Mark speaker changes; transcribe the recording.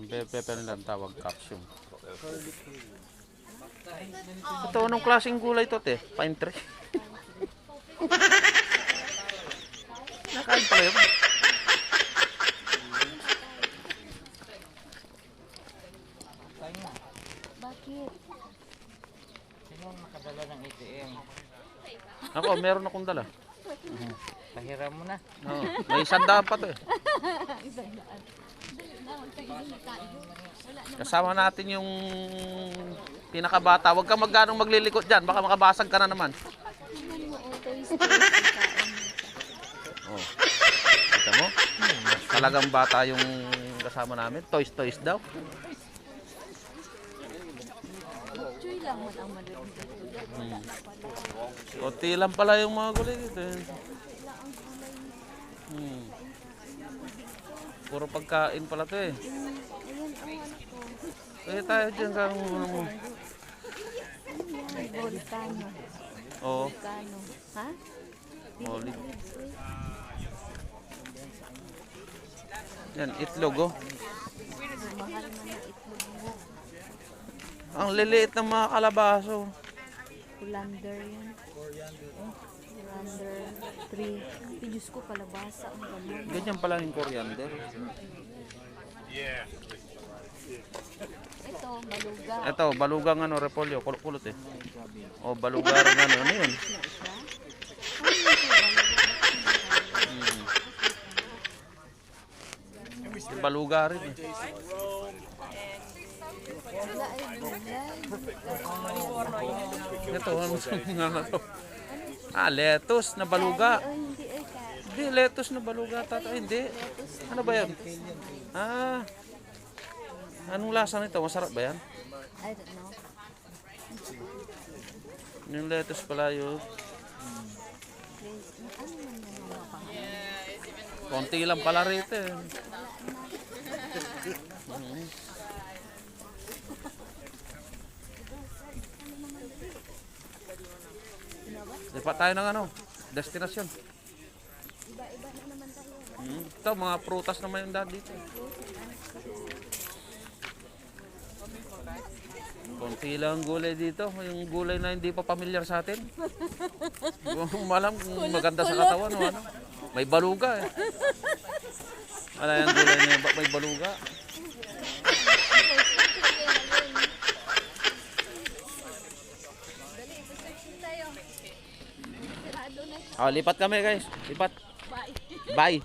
Speaker 1: Pepper nila ang tawag capsule. Ito, anong klaseng gulay ito, te? Pine tree. Nakain pala yun.
Speaker 2: Bakit?
Speaker 3: Sino ang nakadala ng ATM?
Speaker 1: Ako, meron akong dala.
Speaker 3: Pahiram mo na.
Speaker 1: Oo, may 100 pa to eh. Kasama natin yung pinakabata. Huwag ka magganong maglilikot dyan. Baka makabasag ka na naman.
Speaker 2: Tingnan mo, toys, kain.
Speaker 1: Oh. Kita mo? Talagang bata yung kasama namin. Toys daw.
Speaker 2: Joy lang man ang malulungkot.
Speaker 1: Konti lang pala yung mga gulay dito. Puro pagkain pala to eh.
Speaker 2: Ayan, ang anak ko.
Speaker 1: Kaya tayo dyan sa...
Speaker 2: Volcano.
Speaker 1: Oo.
Speaker 2: Volcano. Ha?
Speaker 1: Olive. Yan, itlog oh.
Speaker 2: Mahal man ang itlog mo.
Speaker 1: Ang liliit ng mga kalabaso.
Speaker 2: Colander yan. Colander 3. Diyos ko, palabasa ang gamot.
Speaker 1: Ganyan pala yung coriander.
Speaker 2: Ito, baluga.
Speaker 1: Ito, balugang ano, repolyo, kulot eh. O, balugar ng ano yun. Baluga rin eh.
Speaker 2: Wala ay gulay.
Speaker 1: Ito, ano nga to? Ah, lettuce na baluga.
Speaker 2: Oh, hindi ay ka.
Speaker 1: Hindi, lettuce na baluga. Tata, hindi. Ano ba yan? Ah, anong lasa nito? Masarap ba yan?
Speaker 2: I don't know.
Speaker 1: Yung lettuce pala yun.
Speaker 2: Please, ano man yung mga pangalan?
Speaker 1: Konti lang pala rito eh. Lipat tayo ng ano, destinasyon.
Speaker 2: Iba-iba na naman tayo.
Speaker 1: Ito, mga prutas naman yung dahil dito. Konti lang gulay dito. Yung gulay na hindi pa pamilyar sa atin. Hindi mo alam kung maganda sa katawan o ano. May baluga eh. Ano yung gulay na yun? May baluga. Oh, lipat kami guys. Lipat. Bye. Bye.